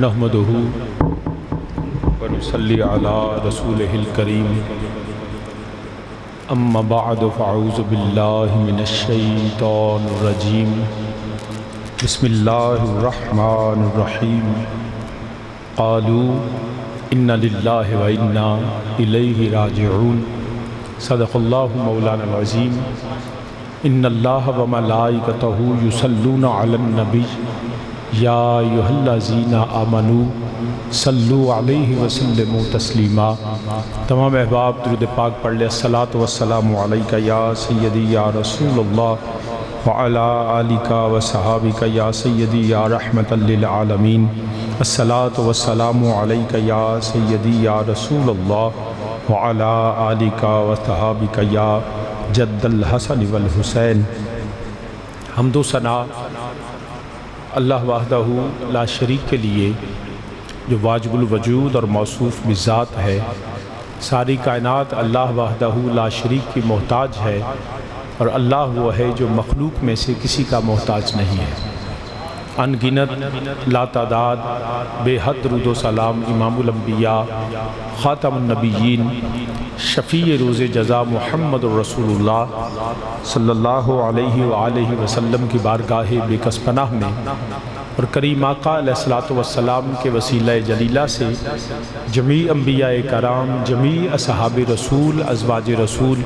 نحمدہ ونصلی علی رسولہ الکریم اما بعد فاعوذ باللہ من الشیطان الرجیم بسم اللہ الرحمن الرحیم قالوا ان للہ و انا الیہ راجعون صدق اللہ مولانا العظیم ان اللہ و ملائکتہ یصلون علی النبی یا ایھا الذین آمنوا صلوا علیہ وسلموا تسلیما۔ تمام احباب درود پاک پڑھ لے۔ الصلاۃ والسلام علیک یا سیدی یا رسول اللہ وعلی آلک و صحابک یا سیدی یا رحمۃ للعالمین۔ الصلاۃ والسلام علیک یا سیدی یا رسول اللہ وعلی آلک و صحابک یا جد الحسن والحسین۔ حمد و ثنا اللہ وحدہ لا شریک کے لیے جو واجب الوجود اور موصوف بذات ہے۔ ساری کائنات اللہ وحدہ لا شریک کی محتاج ہے، اور اللہ وہ ہے جو مخلوق میں سے کسی کا محتاج نہیں ہے۔ ان گنت لا تعداد بے حد درود و سلام امام الانبیاء خاتم النبیین شفیع روز جزا محمد الرسول اللہ صلی اللہ علیہ وآلہ وسلم کی بارگاہ بے کس پناہ میں، اور کریم آقا علیہ الصلوۃ والسلام کے وسیلہ جلیلہ سے جمیع انبیاء کرام، جمیع اصحاب رسول، ازواج رسول،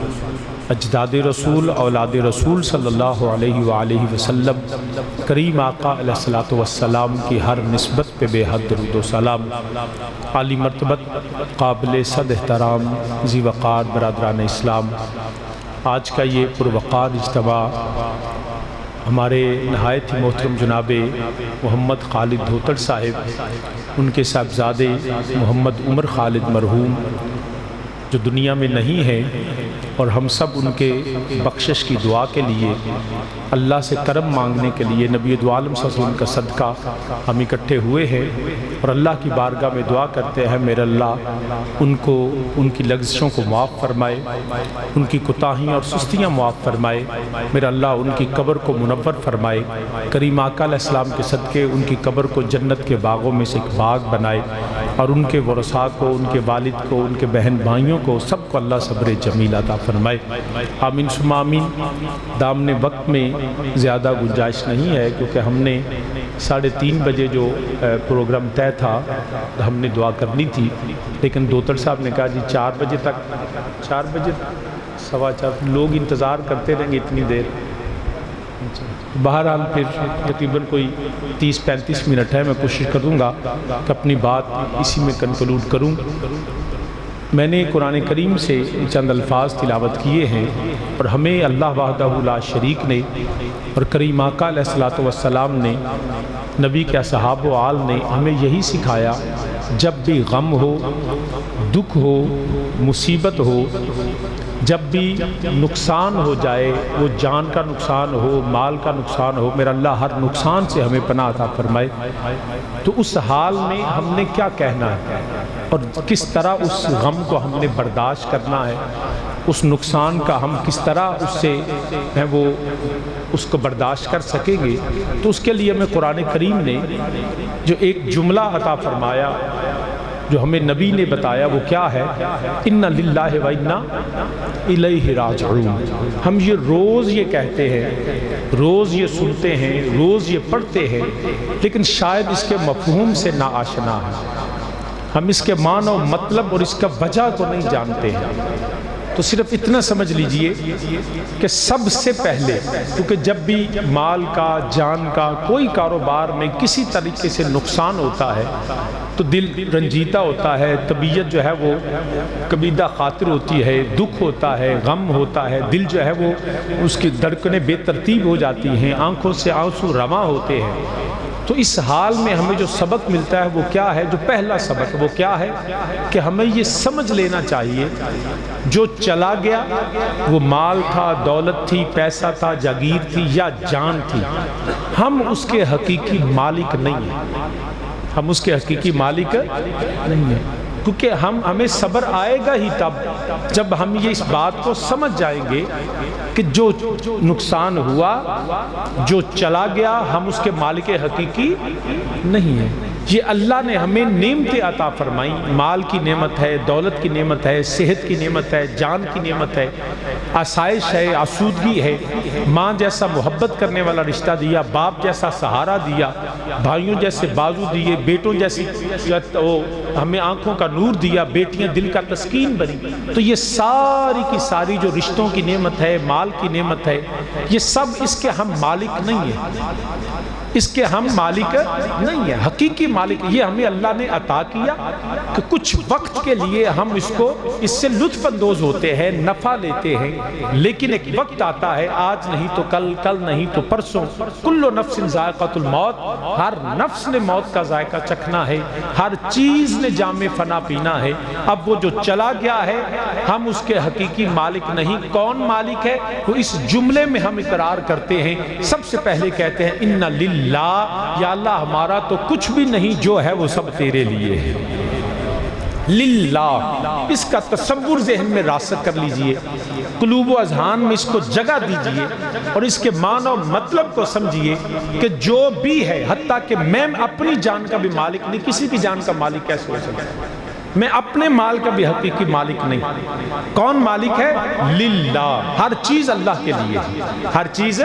اجداد رسول، اولاد رسول صلی اللہ علیہ وآلہ وسلم، کریم آقا علیہ الصلوۃ والسلام کی ہر نسبت پہ بے حد درود و سلام۔ عالی مرتبت قابل صد احترام ذی وقار برادران اسلام، آج کا یہ پروقار اجتماع ہمارے نہایت ہی محترم جناب محمد خالد دھوتڑ صاحب، ان کے صاحبزادے محمد عمر خالد مرحوم جو دنیا میں نہیں ہے، اور ہم سب ان کے بخشش کی دعا کے لیے، اللہ سے کرم مانگنے کے لیے، نبی دو عالم صلی اللہ علیہ وسلم کا صدقہ ہم اکٹھے ہوئے ہیں، اور اللہ کی بارگاہ میں دعا کرتے ہیں میرے اللہ ان کو، ان کی لغزشوں کو معاف فرمائے، ان کی کوتاہیاں اور سستیاں معاف فرمائے، میرا اللہ ان کی قبر کو منور فرمائے، کریم آقا علیہ السلام کے صدقے ان کی قبر کو جنت کے باغوں میں سے ایک باغ بنائے، اور ان کے ورثاء کو، ان کے والد کو، ان کے بہن بھائیوں کو، سب کو اللہ صبر جمیل عطا فرمائے۔ آمین ثم آمین۔ دامن وقت میں زیادہ گنجائش نہیں ہے، کیونکہ ہم نے 3:30 بجے جو پروگرام طے تھا ہم نے دعا کرنی تھی، لیکن دھوتڑ صاحب نے کہا جی 4 بجے تک، 4 بجے 4:15 لوگ انتظار کرتے رہیں گے اتنی دیر۔ بہرحال پھر تقریباً کوئی 30-35 منٹ ہے، میں کوشش کروں گا کہ اپنی بات اسی میں کنکلوڈ کروں۔ میں نے قرآن کریم سے چند الفاظ تلاوت کیے ہیں، اور ہمیں اللہ وحدہ لا شریک نے اور کریم آقا علیہ الصلوۃ والسلام نے، نبی کے اصحاب و آل نے ہمیں یہی سکھایا، جب بھی غم ہو، دکھ ہو، مصیبت ہو، جب بھی نقصان ہو جائے، وہ جان کا نقصان ہو، مال کا نقصان ہو، میرا اللہ ہر نقصان سے ہمیں پناہ عطا فرمائے، تو اس حال میں ہم نے کیا کہنا ہے، اور کس طرح اس غم کو ہم نے برداشت کرنا ہے، اس نقصان کا ہم کس طرح اس سے وہ اس کو برداشت کر سکیں گے۔ تو اس کے لیے ہمیں قرآن کریم نے جو ایک جملہ عطا فرمایا، جو ہمیں نبی نے بتایا، وہ کیا ہے؟ اِنَّ لِلَّهِ وَإِنَّا إِلَيْهِ رَاجِعُونَ۔ ہم یہ روز یہ کہتے ہیں، روز یہ سنتے ہیں، روز یہ پڑھتے ہیں، لیکن شاید اس کے مفہوم سے ناآشنا ہیں، ہم اس کے معنی و مطلب اور اس کا وجہ کو نہیں جانتے ہیں۔ تو صرف اتنا سمجھ لیجئے کہ سب سے پہلے، کیونکہ جب بھی مال کا، جان کا، کوئی کاروبار میں کسی طریقے سے نقصان ہوتا ہے تو دل رنجیدہ ہوتا ہے، طبیعت جو ہے وہ کبیدہ خاطر ہوتی ہے، دکھ ہوتا ہے، غم ہوتا ہے، دل جو ہے وہ اس کی دھڑکنیں بے ترتیب ہو جاتی ہیں، آنکھوں سے آنسو رواں ہوتے ہیں۔ تو اس حال میں ہمیں جو سبق ملتا ہے وہ کیا ہے؟ جو پہلا سبق وہ کیا ہے کہ ہمیں یہ سمجھ لینا چاہیے، جو چلا گیا وہ مال تھا، دولت تھی، پیسہ تھا، جاگیر تھی یا جان تھی، ہم اس کے حقیقی مالک نہیں ہیں، ہم اس کے حقیقی مالک نہیں ہیں، کیونکہ ہمیں صبر آئے گا ہی تب جب ہم یہ اس بات کو سمجھ جائیں گے کہ جو نقصان ہوا، جو چلا گیا، ہم اس کے مالک حقیقی نہیں ہیں۔ یہ اللہ نے ہمیں نعمتیں عطا فرمائی، مال کی نعمت ہے، دولت کی نعمت ہے، صحت کی نعمت ہے، جان کی نعمت ہے، آسائش ہے، آسودگی ہے، ماں جیسا محبت کرنے والا رشتہ دیا، باپ جیسا سہارا دیا، بھائیوں جیسے بازو دیے، بیٹوں جیسی ہمیں آنکھوں کا نور دیا، بیٹیاں دل کا تسکین بنی۔ تو یہ ساری کی ساری جو رشتوں کی نعمت ہے، مال کی نعمت ہے، یہ سب اس کے ہم مالک نہیں ہیں، اس کے ہم مالک نہیں ہیں، حقیقی مالک یہ ہمیں اللہ نے عطا کیا کہ کچھ وقت کے لیے ہم اس سے لطف اندوز ہوتے ہیں، نفع لیتے ہیں، لیکن ایک وقت آتا ہے، آج نہیں تو کل، کل نہیں تو پرسوں، کل نفس ذائقۃ الموت، ہر نفس نے موت کا ذائقہ چکھنا ہے، ہر چیز نے جام فنا پینا ہے۔ اب وہ جو چلا گیا ہے ہم اس کے حقیقی مالک نہیں۔ کون مالک ہے؟ وہ اس جملے میں ہم اقرار کرتے ہیں، سب سے پہلے کہتے ہیں اِنَّ لِلَّهِ، یا اللہ ہمارا تو کچھ بھی نہیں، جو ہے وہ سب تیرے لیے ہے۔ للہ، اس کا تصور ذہن میں راسخ کر لیجئے، قلوب و اذہان میں اس کو جگہ دیجئے اور اس کے معنی و مطلب کو سمجھیے کہ جو بھی ہے، حتیٰ کہ میں اپنی جان کا بھی مالک نہیں، کسی کی جان کا مالک کیسے ہو سکتا ہے؟ میں اپنے مال کا بھی حقیقی مالک نہیں۔ کون مالک ہے؟ للہ، ہر چیز اللہ کے لیے، ہر چیز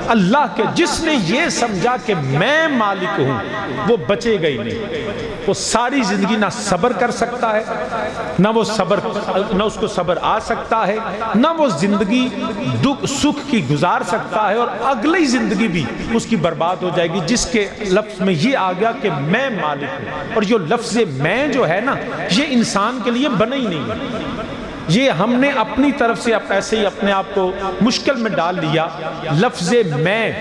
اللہ کے۔ جس نے یہ سمجھا کہ میں مالک ہوں وہ بچے گئی نہیں، وہ ساری زندگی نہ صبر کر سکتا ہے، نہ اس کو صبر آ سکتا ہے، نہ وہ زندگی دکھ سکھ کی گزار سکتا ہے، اور اگلی زندگی بھی اس کی برباد ہو جائے گی جس کے لفظ میں یہ آ گیا کہ میں مالک ہوں۔ اور یہ لفظ میں جو ہے نا، یہ انسان کے لیے بنا ہی نہیں، یہ ہم نے اپنی طرف سے ایسے ہی اپنے آپ کو مشکل میں ڈال لیا۔ لفظ میں،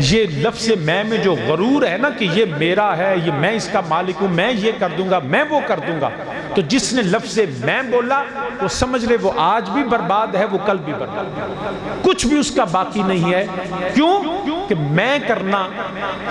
یہ لفظ میں جو غرور ہے نا کہ یہ میرا ہے، یہ میں اس کا مالک ہوں، میں یہ کر دوں گا، میں وہ کر دوں گا، تو جس نے لفظ میں بولا وہ سمجھ لے وہ آج بھی برباد ہے، وہ کل بھی برباد ہے، کچھ بھی اس کا باقی نہیں ہے۔ کیوں کہ میں کرنا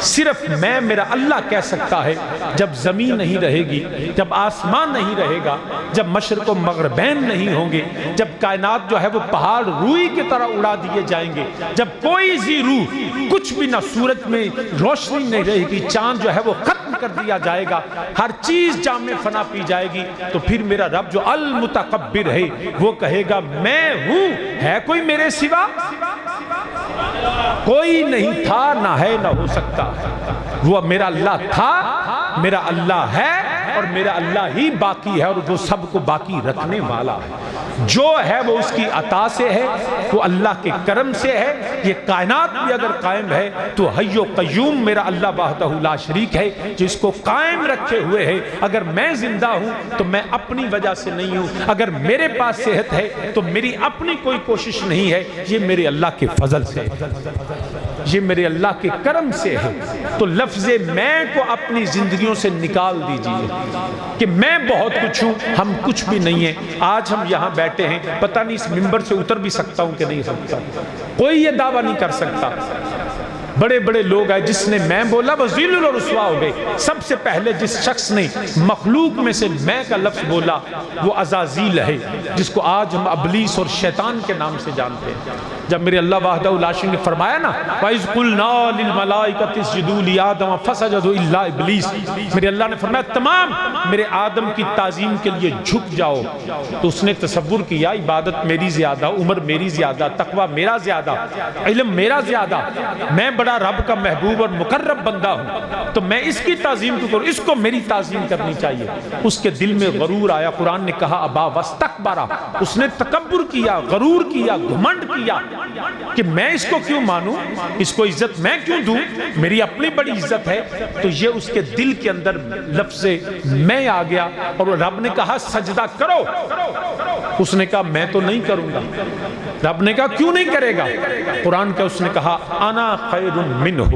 صرف میں، میرا اللہ کہہ سکتا ہے۔ جب زمین نہیں رہے گی، جب آسمان نہیں رہے گا، جب مشرق و مغربین نہیں ہوں گے، جب کائنات جو ہے وہ پہاڑ روئی کی طرح اڑا دیے جائیں گے، جب کوئی ذی روح، کچھ بھی نہ سورج میں روشنی نہیں رہے گی، چاند جو ہے وہ ختم کر دیا جائے گا، ہر چیز جام فنا پی جائے گی، تو پھر میرا رب جو المتکبر ہے وہ کہے گا میں ہوں، ہے کوئی میرے سوا؟ کوئی نہیں تھا، نہ ہے، نہ ہو سکتا۔ وہ میرا اللہ تھا، میرا اللہ ہے، اور میرا اللہ ہی باقی ہے، اور وہ سب کو باقی رکھنے والا ہے۔ جو ہے وہ اس کی عطا سے ہے، وہ اللہ کے کرم سے ہے۔ یہ کائنات بھی اگر قائم ہے تو حی و قیوم میرا اللہ وحدہ لا شریک ہے جو اس کو قائم رکھے ہوئے ہے۔ اگر میں زندہ ہوں تو میں اپنی وجہ سے نہیں ہوں، اگر میرے پاس صحت ہے تو میری اپنی کوئی کوشش نہیں ہے، یہ میرے اللہ کے فضل سے ہے، یہ میرے اللہ کے کرم سے ہے۔ تو لفظ میں کو اپنی زندگیوں سے نکال دیجئے کہ میں بہت کچھ ہوں، ہم کچھ بھی نہیں ہیں۔ آج ہم یہاں بیٹھے ہیں، پتہ نہیں اس ممبر سے اتر بھی سکتا ہوں کہ نہیں سکتا، کوئی یہ دعویٰ نہیں کر سکتا۔ بڑے بڑے لوگ ہیں، جس نے میں بولا وہ ذلیل و رسوا ہو گئے۔ سب سے پہلے جس شخص نے مخلوق میں سے میں کا لفظ بولا وہ عزازیل ہے، جس کو آج ہم ابلیس اور شیطان کے نام سے جانتے ہیں۔ جب میرے اللہ وحدہ لا شریک نے فرمایا نا وَإِذْ قُلْنَا لِلْمَلَائِكَةِ اسْجُدُوا لِآدَمَ فَسَجَدُوا إِلَّا إِبْلِيسَ، میرے اللہ نے فرمایا تمام میرے آدم کی تعظیم کے لیے جھک جاؤ، تو اس نے تصور کیا عبادت میری زیادہ، عمر میری زیادہ، تقوی میرا زیادہ، علم میرا زیادہ، میں بڑا رب کا محبوب اور مقرب بندہ ہوں، تو میں اس کی تعظیم کیوں کروں، اس کو میری تعظیم کرنی چاہیے۔ اس کے دل میں غرور آیا، قرآن نے کہا ابا واستکبر، اس نے تکبر کیا، غرور کیا، گھمنڈ کیا کہ میں اس کو کیوں مانوں، اس کو عزت میں کیوں دوں، میری اپنی بڑی عزت ہے۔ تو یہ اس کے دل کے اندر لفظ میں آ گیا، اور رب نے کہا سجدہ کرو، اس نے کہا میں تو نہیں کروں گا۔ رب نے کہا کیوں نہیں کرے گا؟ قرآن کا اس نے کہا انا خیر منہ،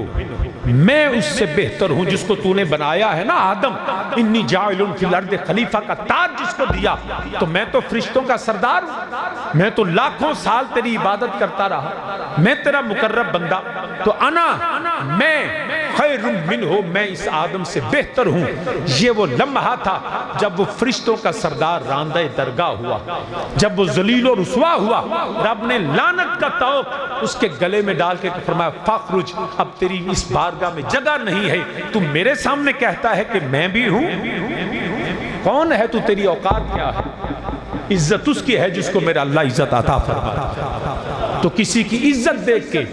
میں اس سے بہتر ہوں، جس کو تو نے بنایا ہے نا آدم، انی جاعل فی الارض خلیفہ کا تاج جس کو دیا، تو میں تو فرشتوں کا سردار ہوں، میں تو لاکھوں سال تیری عبادت کرتا رہا، میں تیرا مقرب بندہ، تو انا میں خیر منہ، میں اس آدم سے بہتر ہوں۔ یہ وہ لمحہ تھا جب وہ فرشتوں کا سردار راندہ درگاہ ہوا، جب وہ ذلیل و رسوا ہوا، رب نے لعنت کا طوق اس کے گلے میں ڈال کے فرمایا فخرج، اب تیری اس بارگاہ میں جگہ نہیں ہے، تو میرے سامنے کہتا ہے کہ میں بھی ہوں؟ کون ہے تو، تیری اوقات کیا ہے؟ عزت اس کی ہے جس کو میرا اللہ عزت عطا فرماتا۔ تو کسی کی عزت دیکھ کے،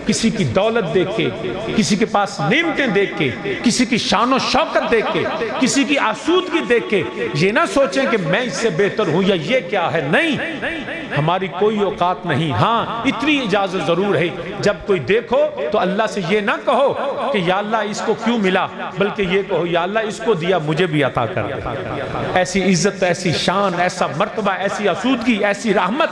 کسی کی دولت دیکھ کے، کسی کے پاس نعمتیں دیکھ کے، کسی کی شان و شوکت دیکھ کے، کسی کی آسودگی دیکھ کے یہ نہ سوچیں کہ میں اس سے بہتر ہوں یا یہ کیا ہے، نہیں، ہماری کوئی اوقات نہیں۔ ہاں اتنی اجازت ضرور ہے، جب کوئی دیکھو تو اللہ سے یہ نہ کہو کہ یا اللہ اس کو کیوں ملا، بلکہ یہ کہو یا اللہ اس کو دیا مجھے بھی عطا کر دے۔ ایسی عزت، ایسی شان، ایسا مرتبہ، ایسی آسودگی، ایسی رحمت،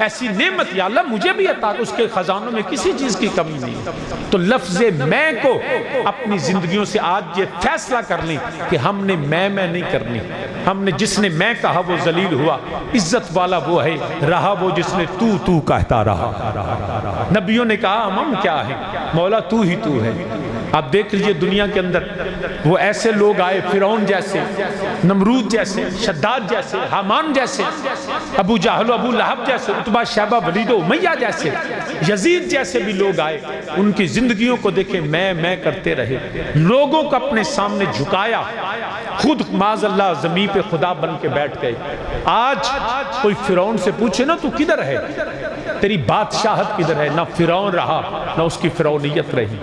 ایسی نعمت یا اللہ مجھے بھی عطا کر۔ اس کے خزانوں میں کسی چیز کی کمی نہیں۔ تو لفظ میں کو اپنی زندگیوں سے آج یہ فیصلہ کر لیں کہ ہم نے میں نہیں کرنی۔ ہم نے جس نے میں کہا وہ ذلیل ہوا، عزت والا وہ ہے، رہا وہ جس نے تو کہتا رہا۔ نبیوں نے کہا ہم کیا ہیں، مولا تو ہی تو ہے۔ آپ دیکھ لیجئے دنیا کے اندر وہ ایسے لوگ آئے، فرعون جیسے، نمرود جیسے، شداد جیسے، حامان جیسے، ابو جہل و ابو لہب جیسے، عتبہ شیبہ ولید و امیہ جیسے، یزید جیسے بھی لوگ آئے۔ ان کی زندگیوں کو دیکھیں، میں کرتے رہے، لوگوں کو اپنے سامنے جھکایا، خود معاذ اللہ زمین پہ خدا بن کے بیٹھ گئے۔ آج کوئی فرعون سے پوچھے نا تو کدھر ہے، تیری بادشاہت کدھر ہے؟ نہ فرعون رہا، نہ اس کی فرعونیت رہی،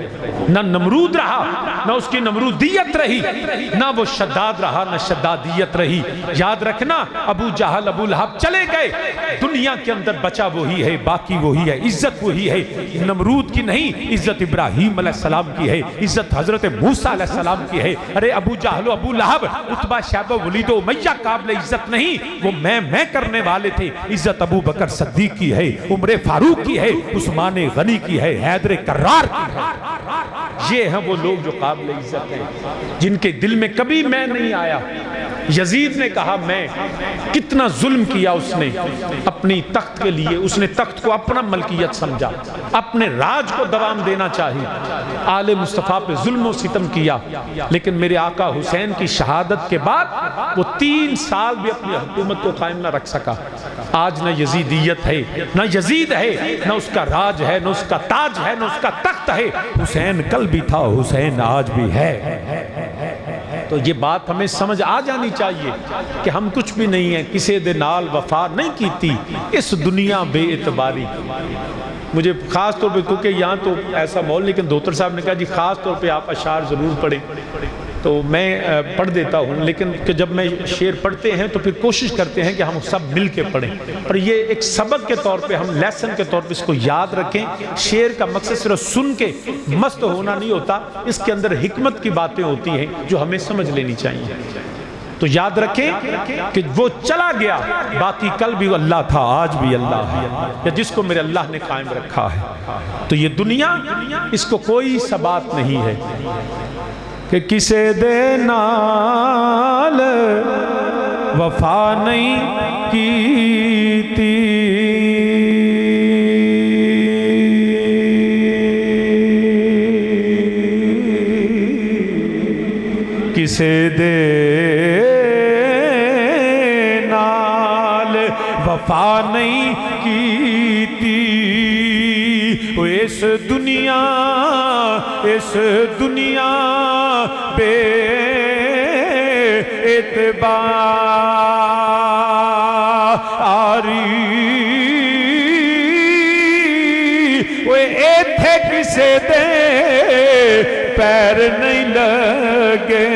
نہ نمرود رہا، نہ اس کی نمرودیت رہی، نہ وہ شداد رہا، نہ شدادیت رہی۔ یاد رکھنا، ابو جہل ابو لہب چلے گئے، دنیا کے اندر بچا وہی ہے، باقی وہی ہے، عزت وہی ہے۔ نمرود کی نہیں، عزت ابراہیم علیہ السلام کی ہے، عزت حضرت موسیٰ علیہ السلام کی ہے۔ ارے ابو جہل و ابو لہب، عتبہ شیبہ ولید و امیہ قابل عزت نہیں، وہ میں کرنے والے تھے۔ عزت ابو بکر صدیق کی ہے، عمر فاروق کی ہے، عثمان غنی کی ہے، حیدر کرار کی ہے۔ یہ ہیں وہ لوگ جو قابل عزت ہیں، جن کے دل میں کبھی میں نہیں آیا۔ یزید نے کہا میں، کتنا ظلم کیا اس نے اپنی تخت کے لیے، اس نے تخت کو اپنا ملکیت سمجھا، اپنے راج کو دوام دینا چاہی، آل مصطفیٰ پہ ظلم و ستم کیا۔ لیکن میرے آقا حسین کی شہادت کے بعد وہ 3 سال بھی اپنی حکومت کو قائم نہ رکھ سکا۔ آج نہ یزیدیت ہے، نہ یزید ہے، نہ اس کا راج ہے، نہ اس کا تاج ہے، نہ اس کا تخت ہے۔ حسین کل بھی تھا، حسین آج بھی ہے۔ تو یہ بات ہمیں سمجھ آ جانی چاہیے کہ ہم کچھ بھی نہیں ہیں، کسی دے نال وفا نہیں کیتی، اس دنیا بے اعتباری۔ مجھے خاص طور پہ، کیونکہ یہاں تو ایسا مول، لیکن دھوتر صاحب نے کہا جی خاص طور پہ آپ اشعار ضرور پڑھیں، تو میں پڑھ دیتا ہوں، لیکن کہ جب میں شعر پڑھتے ہیں تو پھر کوشش کرتے ہیں کہ ہم سب مل کے پڑھیں، اور یہ ایک سبق کے طور پہ، ہم لیسن کے طور پہ اس کو یاد رکھیں۔ شعر کا مقصد صرف سن کے مست ہونا نہیں ہوتا، اس کے اندر حکمت کی باتیں ہوتی ہیں جو ہمیں سمجھ لینی چاہیے۔ تو یاد رکھیں کہ وہ چلا گیا، باقی کل بھی اللہ تھا، آج بھی اللہ ہے، یا جس کو میرے اللہ نے قائم رکھا ہے۔ تو یہ دنیا، اس کو کوئی ثبات نہیں ہے کہ کسے دے نال وفا نہیں کیتی، کسے دے نال وفا نہیں کیتی، اس دنیا بے اعتباری، وہ ایتھے کسے دے پیر نہیں لگے،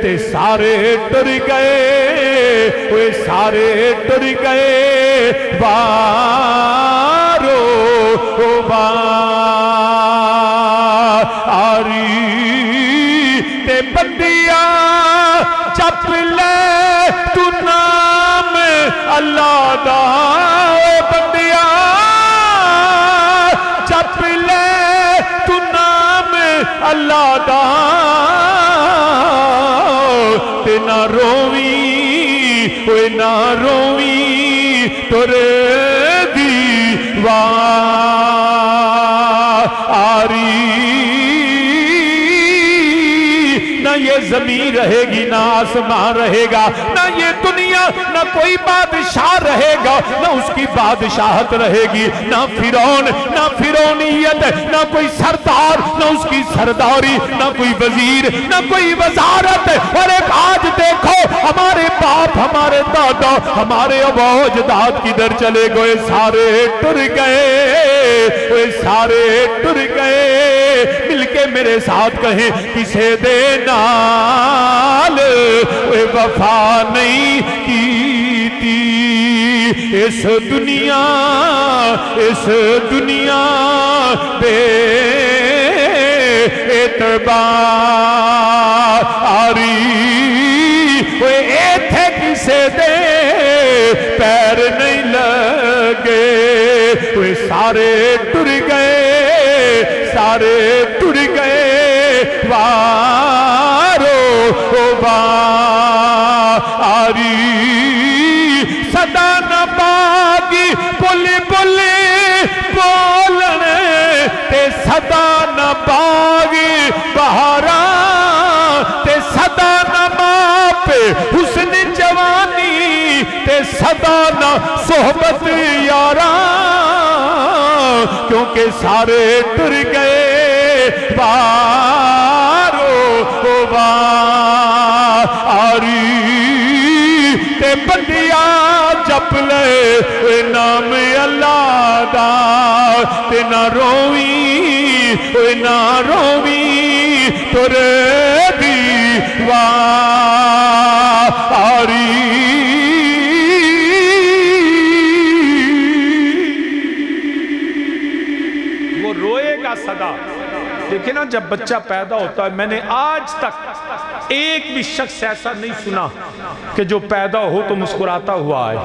تے سارے ٹر گئے، وہ سارے ٹر گئے، بارو تے بندیا جپ لے تو نام اللہ دا، بندیا جپ لے تو نام اللہ دا، تے نہ روویں، اوے نہ روویں تر دیوار آری یہ زمین رہے گی، نہ آسمان رہے گا، نہ یہ دنیا، نہ کوئی بادشاہ رہے گا، نہ اس کی بادشاہت رہے گی، نہ فرعون، نہ فرعونیت، نہ کوئی سردار، نہ اس کی سرداری، نہ کوئی وزیر، نہ کوئی وزارت۔ اور ایک آج دیکھو ہمارے باپ، ہمارے دادا، ہمارے ابا اجداد کدھر چلے گئے؟ سارے ٹر گئے، وہ سارے ٹر گئے۔ مل کے میرے ساتھ کہیں، کسے دے نال وہ وفا نہیں کی تھی، اس دنیا بے اعتباری، وہ ایتھے کسے دے پیر نہیں لگے، وہ سارے ٹر گئے، سارے ٹر گئے، وارو واری، صدا نہ باغی بلی بلی بولنے تے، صدا نہ باغی بہاراں تے، صدا نہ ماپے حسن جوانی تے، صدا نہ صحبت یاراں، کیونکہ سارے ٹر گئے، وارو واری، تے بندیا جپ لے نام اللہ دا، تے نہ روئی، نہ روئی ترے دیواری۔ وہ روئے گا صدا۔ دیکھیں نا، جب بچہ پیدا ہوتا ہے، میں نے آج تک ایک بھی شخص ایسا نہیں سنا کہ جو پیدا ہو تو مسکراتا ہوا آئے،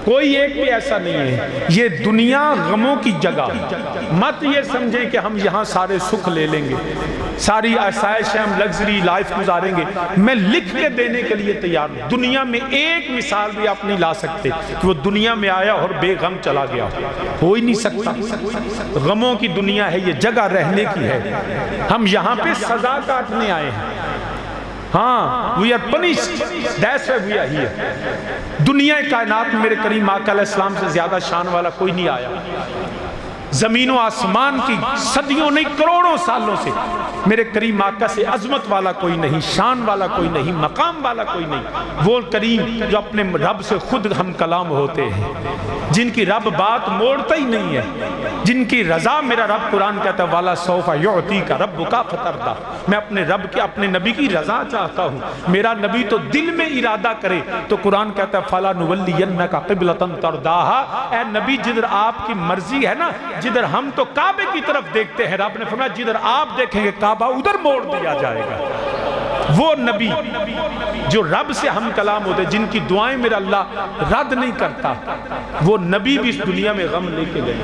کوئی ایک بھی ایسا نہیں ہے۔ یہ دنیا غموں کی جگہ، مت یہ سمجھیں کہ ہم یہاں سارے سکھ لے لیں گے، ساری آسائش ہم لگزری لائف گزاریں گے۔ میں لکھ کے دینے کے لیے تیار ہوں، دنیا میں ایک مثال بھی آپ نہیں لا سکتے کہ وہ دنیا میں آیا اور بے غم چلا گیا، ہو ہی نہیں سکتا۔ غموں کی دنیا ہے، یہ جگہ رہنے کی ہے، ہم یہاں پہ سزا کاٹنے آئے ہیں۔ ہاں، we are punished, that's why we are here۔ دنیا کائنات میں میرے کریم آقا علیہ السلام سے زیادہ شان والا کوئی نہیں آیا، زمین و آسمان کی صدیوں نہیں کروڑوں سالوں سے میرے کریم آقا سے عظمت والا کوئی نہیں، شان والا کوئی نہیں، مقام والا کوئی نہیں۔ وہ کریم جو اپنے رب سے خود ہم کلام ہوتے ہیں، جن کی رب بات موڑتا ہی نہیں ہے، جن کی رضا میرا رب قرآن کہتا ہے وَلَا سَوْفَ يُعْطِيكَ رَبُّكَ فَتَرْضَىٰ، میں اپنے رب کے اپنے نبی کی رضا چاہتا ہوں۔ میرا نبی تو دل میں ارادہ کرے تو قرآن کہتا ہے فَلَا نُوَلِّيَنَّكَ قِبْلَةً تَرْضَاهَا، اے نبی جدھر آپ کی مرضی ہے نا، جدھر ہم تو کعبے کی طرف دیکھتے ہیں، رب نے فرمایا جدھر آپ دیکھیں گے کعبہ ادھر موڑ دیا جائے گا۔ وہ نبی جو رب سے ہم کلام ہوتے، جن کی دعائیں میرا اللہ رد نہیں کرتا، وہ نبی بھی اس دنیا میں غم لے کے گئے۔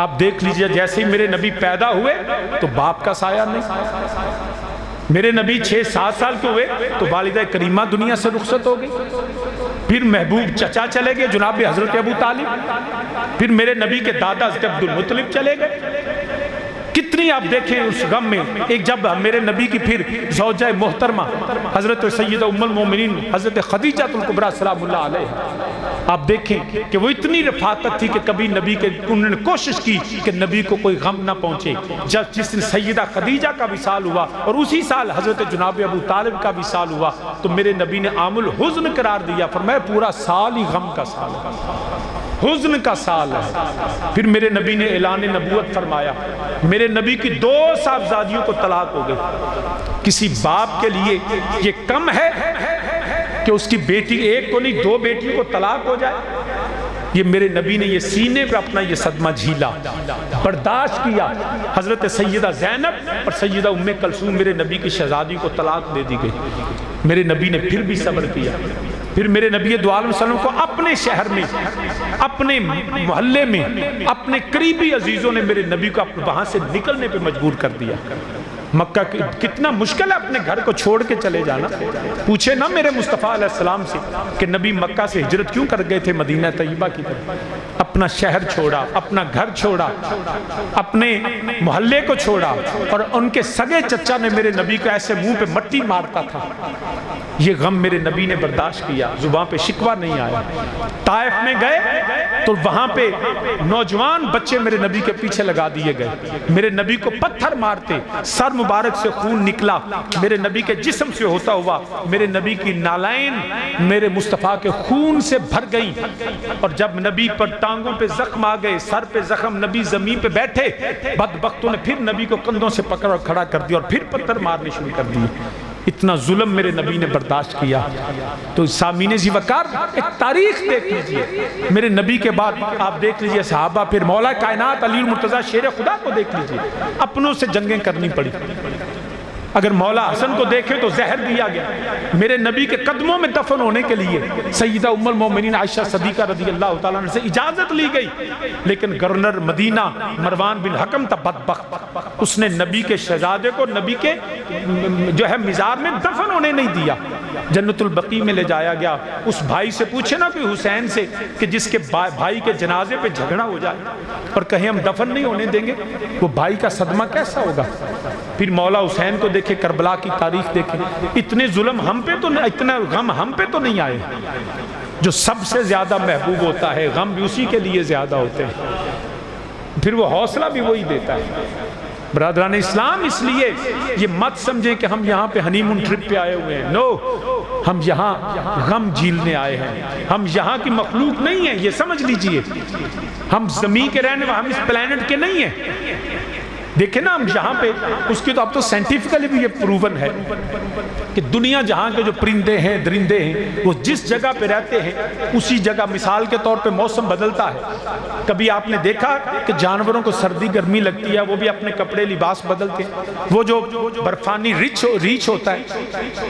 آپ دیکھ لیجئے، جیسے ہی میرے نبی پیدا ہوئے تو باپ کا سایہ نہیں، میرے نبی 6-7 سال کے ہوئے تو والدہ کریمہ دنیا سے رخصت ہو گئی، پھر محبوب چچا چلے گئے جناب حضرت ابو طالب، پھر میرے نبی کے دادا حضرت عبدالمطلب چلے گئے۔ کتنی آپ دیکھیں اس غم میں، ایک جب میرے نبی کی پھر زوجہ محترمہ حضرت سیدہ ام المومنین حضرت خدیجہ الکبریٰ سلام اللہ علیہ، آپ دیکھیں کہ وہ اتنی رفاقت تھی کہ کبھی نبی کے انہوں نے کوشش کی کہ نبی کو کوئی غم نہ پہنچے۔ جب جس دن سیدہ خدیجہ کا وصال ہوا اور اسی سال حضرت جناب ابو طالب کا وصال ہوا تو میرے نبی نے عام الحزن قرار دیا، فرمایا پورا سال ہی غم کا سال ہے، حزن کا سال ہے۔ پھر میرے نبی نے اعلان نبوت فرمایا، میرے نبی کی 2 صاحبزادیوں کو طلاق ہو گئی۔ کسی باپ کے لیے یہ کم ہے کہ اس کی بیٹی ایک کو نہیں 2 بیٹیوں کو طلاق ہو جائے؟ یہ میرے نبی نے یہ سینے پہ اپنا یہ صدمہ جھیلا، برداشت کیا۔ حضرت سیدہ زینب اور سیدہ ام کلثوم میرے نبی کی شہزادی کو طلاق دے دی گئی، میرے نبی نے پھر بھی صبر کیا۔ پھر میرے نبی دو عالم صلی اللہ علیہ وسلم کو اپنے شہر میں، اپنے محلے میں، اپنے قریبی عزیزوں نے میرے نبی کو وہاں سے نکلنے پہ مجبور کر دیا۔ مکہ کتنا مشکل ہے اپنے گھر کو چھوڑ کے چلے جانا۔ پوچھے نا میرے مصطفیٰ علیہ السلام سے کہ نبی مکہ سے ہجرت کیوں کر گئے تھے مدینہ طیبہ کی طرف، اپنا شہر چھوڑا، اپنا گھر چھوڑا، اپنے محلے کو چھوڑا، اور ان کے سگے چچا نے میرے نبی کو ایسے منہ پہ مٹی مارتا تھا۔ یہ غم میرے نبی نے برداشت کیا، زبان پہ شکوہ نہیں آیا۔ طائف میں گئے تو وہاں پہ نوجوان بچے میرے نبی کے پیچھے لگا دیے گئے، میرے نبی کو پتھر مارتے، سر مبارک سے خون نکلا، میرے نبی کے جسم سے ہوتا ہوا میرے نبی کی نالین میرے مصطفیٰ کے خون سے بھر گئی، اور جب نبی پر ٹانگوں پہ زخم آ گئے، سر پہ زخم، نبی زمین پہ بیٹھے، بدبختوں نے پھر نبی کو کندھوں سے پکڑ اور کھڑا کر دیا اور پھر پتھر مارنے شروع کر دیے۔ اتنا ظلم میرے نبی نے برداشت کیا۔ تو سامعین ذی وقار ایک تاریخ دیکھ لیجئے، میرے نبی کے بعد آپ دیکھ لیجئے صحابہ، پھر مولا کائنات علی المرتضیٰ شیر خدا کو دیکھ لیجئے، اپنوں سے جنگیں کرنی پڑی۔ اگر مولا حسن کو دیکھیں تو زہر دیا گیا، میرے نبی کے قدموں میں دفن ہونے کے لیے سیدہ ام المومنین عائشہ صدیقہ رضی اللہ تعالیٰ عنہ سے اجازت لی گئی، لیکن گورنر مدینہ مروان بن حکم تھا بدبخت، اس نے نبی کے شہزادے کو نبی کے جو ہے مزار میں دفن ہونے نہیں دیا، جنت البقیع میں لے جایا گیا۔ اس بھائی سے پوچھے نا کہ حسین سے کہ جس کے بھائی کے جنازے پہ جھگڑا ہو جائے اور کہیں ہم دفن نہیں ہونے دیں گے، وہ بھائی کا صدمہ کیسا ہوگا۔ پھر مولا حسین کو دیکھے، کربلا کی تاریخ دیکھے، اتنے ظلم ہم پہ تو اتنا غم ہم پہ تو نہیں آئے۔ جو سب سے زیادہ محبوب ہوتا ہے غم بھی اسی کے لیے زیادہ ہوتے ہیں، پھر وہ حوصلہ بھی وہی دیتا ہے۔ برادران اسلام، اس لیے یہ مت سمجھیں کہ ہم یہاں پہ ہنی مون ٹرپ پہ آئے ہوئے ہیں، نو، ہم یہاں غم جھیلنے آئے ہیں، ہم یہاں کی مخلوق نہیں ہیں، یہ سمجھ لیجئے، ہم زمین کے رہنے والے، ہم اس پلانٹ کے نہیں ہیں۔ دیکھیں نا ہم یہاں پہ، اس کی تو اب تو سائنٹیفکلی بھی یہ پروون ہے کہ دنیا جہاں کے جو پرندے ہیں درندے ہیں وہ جس جگہ پہ رہتے ہیں اسی جگہ، مثال کے طور پہ موسم بدلتا ہے، کبھی آپ نے دیکھا کہ جانوروں کو سردی گرمی لگتی ہے، وہ بھی اپنے کپڑے لباس بدلتے ہیں۔ وہ جو برفانی ریچھ ہوتا ہے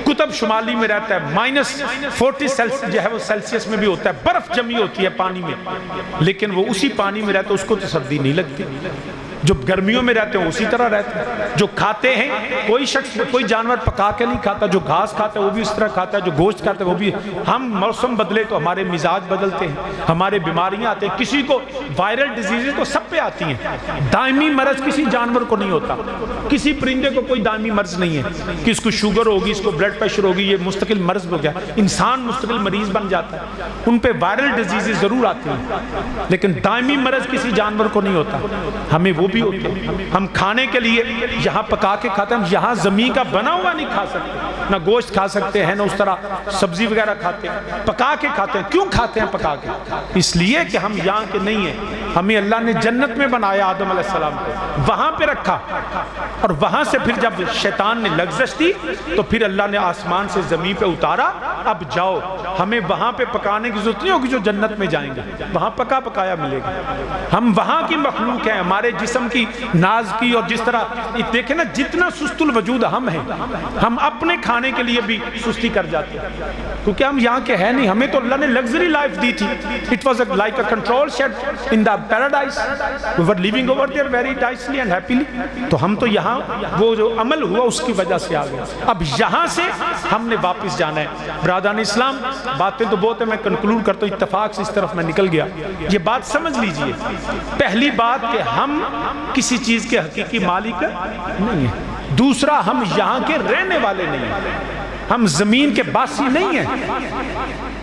قطب شمالی میں رہتا ہے، -40 جو ہے وہ سیلسیس میں بھی ہوتا ہے، برف جمی ہوتی ہے پانی میں، لیکن وہ اسی پانی میں رہتا ہے، اس کو تو سردی نہیں لگتی۔ جو گرمیوں میں رہتے ہیں اسی طرح رہتے ہیں۔ جو کھاتے ہیں، کوئی شخص کوئی جانور پکا کے نہیں کھاتا، جو گھاس کھاتا ہے وہ بھی اس طرح کھاتا ہے، جو گوشت کھاتا ہے وہ بھی۔ ہم موسم بدلے تو ہمارے مزاج بدلتے ہیں، ہمارے بیماریاں آتے ہیں، کسی کو وائرل ڈیزیزز تو سب پہ آتی ہیں، دائمی مرض کسی جانور کو نہیں ہوتا، کسی پرندے کو کوئی دائمی مرض نہیں ہے کہ اس کو شوگر ہوگی، اس کو بلڈ پریشر ہوگی، یہ مستقل مرض ہو گیا۔ انسان مستقل مریض بن جاتا ہے، ان پہ وائرل ڈیزیزز ضرور آتی ہیں، لیکن دائمی مرض کسی جانور کو نہیں ہوتا، ہمیں وہ بھی ہوتے ہیں۔ ہم کھانے کے لیے یہاں پکا کے کھاتے ہیں، ہم یہاں زمین کا بنا ہوا نہیں کھا سکتے، نہ گوشت کھا سکتے ہیں، نہ اس طرح سبزی وغیرہ کھاتے ہیں، پکا کے کھاتے ہیں۔ کیوں کھاتے ہیں پکا کے؟ اس لیے کہ ہم یہاں کے نہیں ہیں، ہمیں اللہ نے جنت میں بنایا آدم علیہ السلام کو، وہاں پہ رکھا، اور وہاں سے پھر جب شیطان نے لغزش دی تو پھر اللہ نے آسمان سے زمین پہ اتارا، اب جاؤ، ہمیں وہاں پہ پکانے کی ضرورت نہیں ہوگی، جو جنت میں جائیں گے وہاں پکا پکایا ملے گا۔ ہم وہاں کی مخلوق ہیں، ہمارے جسم کی ناز کی، اور جس طرح دیکھیں نا جتنا سست الوجود ہم ہیں، ہم اپنے کھانے کے لیے بھی سستی کر جاتے ہیں، کیونکہ ہم یہاں کے ہیں نہیں، ہمیں تو اللہ نے لگژری لائف دی تھی۔ It was like a control shed in the paradise. We were living over there very nicely and happily. تو ہم تو یہاں وہ جو عمل ہوا اس کی وجہ سے آ گئے، اب یہاں سے ہم نے واپس جانا ہے۔ برادران اسلام، باتیں تو بہت ہیں، میں کنکلوڈ کرتا ہوں، اتفاق سے اس طرف میں نکل گیا۔ یہ بات سمجھ لیجئے، پہلی بات کہ ہم کسی چیز کے حقیقی مالک نہیں ہیں، دوسرا ہم یہاں کے رہنے والے نہیں ہیں، ہم زمین کے باسی نہیں ہیں،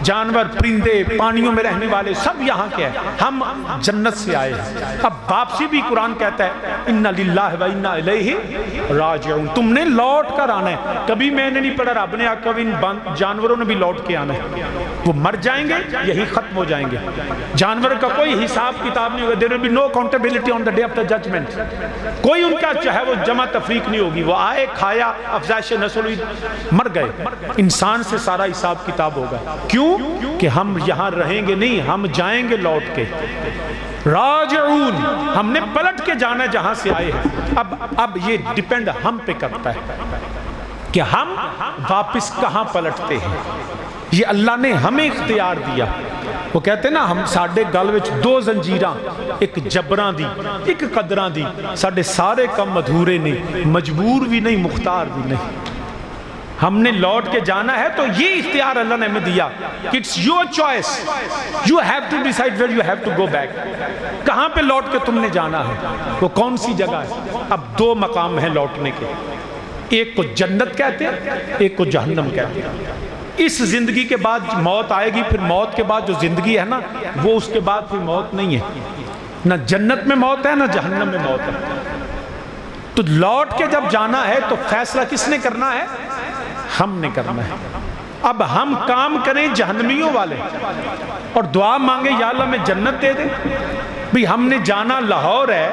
جانور پرندے پانیوں میں رہنے والے سب یہاں کے ہیں، ہم جنت سے آئے ہیں۔ اب واپسی بھی قرآن کہتا ہے اِنَّ لِلَّهِ وَإِنَّا إِلَيْهِ راجعون، تم نے لوٹ کر آنا ہے۔ کبھی میں نے نہیں پڑھا رب نے آ کر ان جانوروں نے بھی لوٹ کے آنا ہے، وہ مر جائیں گے یہی ختم ہو جائیں گے، جانور کا کوئی حساب کتاب نہیں ہوگا، there will be no accountability on the day of the judgment، کوئی ان کا چاہے وہ جمع تفریق نہیں ہوگی، وہ آئے کھایا افزائش نسل ہوئی مر گئے، انسان سے سارا حساب کتاب ہوگا۔ کیوں کہ ہم یہاں رہیں گے نہیں، ہم جائیں گے لوٹ کے، راجعون، ہم نے پلٹ کے جانا جہاں سے آئے ہیں۔ اب یہ ڈیپینڈ ہم پہ کرتا ہے کہ ہم واپس کہاں پلٹتے ہیں، یہ اللہ نے ہمیں اختیار دیا۔ وہ کہتے ہیں نا ہم ساڈے گل وچ دو زنجیراں، ایک جبراں دی ایک قدراں دی، ساڈے سارے کم ادھورے نہیں، مجبور بھی نہیں مختار بھی نہیں، ہم نے لوٹ کے جانا ہے تو یہ اختیار اللہ نے ہمیں دیا کہ it's your choice, you have to decide where you have to go back. کہاں پہ لوٹ کے تم نے جانا ہے، وہ کون سی جگہ ہے؟ اب دو مقام ہیں لوٹنے کے، ایک کو جنت کہتے ہیں، ایک کو جہنم کہتے ہیں. اس زندگی کے بعد موت آئے گی، پھر موت کے بعد جو زندگی ہے نا وہ اس کے بعد پھر موت نہیں ہے، نہ جنت میں موت ہے نہ جہنم میں موت ہے. تو لوٹ کے جب جانا ہے تو فیصلہ کس نے کرنا ہے؟ ہم نے کرنا ہے. اب ہم کام کریں جہنمیوں والے اور دعا مانگے یا اللہ میں جنت دے دیں. بھی ہم نے جانا لاہور ہے،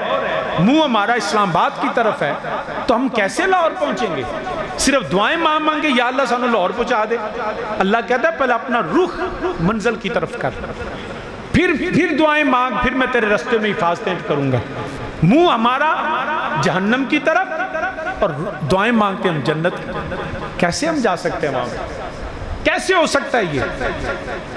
منہ ہمارا اسلام آباد کی طرف ہے، تو ہم کیسے لاہور پہنچیں گے؟ صرف دعائیں مانگے یا اللہ سانو لاہور پہنچا دے. اللہ کہتا ہے پہلے اپنا رخ منزل کی طرف کر، پھر دعائیں مانگ، پھر میں تیرے رستے میں حفاظتیں کروں گا. منہ ہمارا جہنم کی طرف اور دعائیں مانگتے ہم جنت کی. کیسے ہم جا سکتے ہیں وہاں؟ کیسے ہو سکتا ہے یہ؟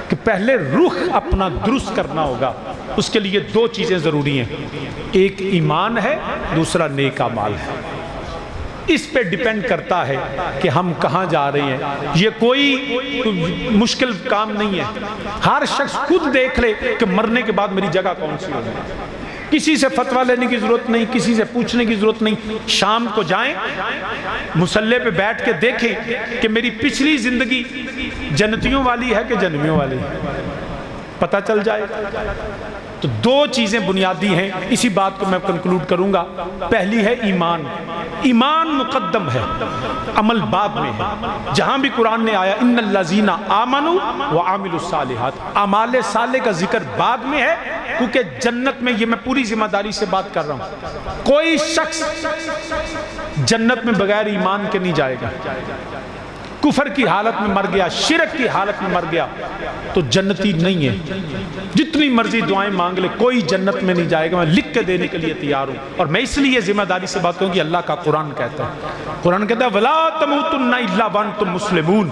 کہ پہلے رخ اپنا درست کرنا ہوگا. اس کے لیے دو چیزیں ضروری ہیں، ایک ایمان ہے، دوسرا نیک اعمال ہے. اس پہ ڈیپینڈ کرتا ہے کہ ہم کہاں جا رہے ہیں. یہ کوئی مشکل کام نہیں ہے. ہر شخص خود دیکھ لے کہ مرنے کے بعد میری جگہ کون سی ہوگی. کسی سے فتویٰ لینے کی ضرورت نہیں، کسی سے پوچھنے کی ضرورت نہیں. شام کو جائیں مصلی پہ بیٹھ کے دیکھیں کہ میری پچھلی زندگی جنتیوں والی ہے کہ جہنمیوں والی ہے، پتہ چل جائے. تو دو چیزیں بنیادی ہیں، اسی بات کو میں کنکلوڈ کروں گا. پہلی ہے ایمان. ایمان مقدم ہے، عمل بعد میں ہے. جہاں بھی قرآن نے آیا ان الذین آمنوا وعملوا الصالحات، اعمال صالح کا ذکر بعد میں ہے، کیونکہ جنت میں، یہ میں پوری ذمہ داری سے بات کر رہا ہوں، کوئی شخص جنت میں بغیر ایمان کے نہیں جائے گا. کفر کی حالت میں مر گیا، شرک کی حالت میں مر گیا تو جنتی نہیں ہے. جتنی مرضی دعائیں مانگ لے، کوئی جنت میں نہیں جائے گا. میں لکھ کے دینے کے لیے تیار ہوں، اور میں اس لیے ذمہ داری سے بات کروں کہ اللہ کا قرآن کہتا ہے. قرآن کہتا ہے وَلَا تَمُوتُنَّ إِلَّا وَأَنْتُمْ مُسْلِمُونَ.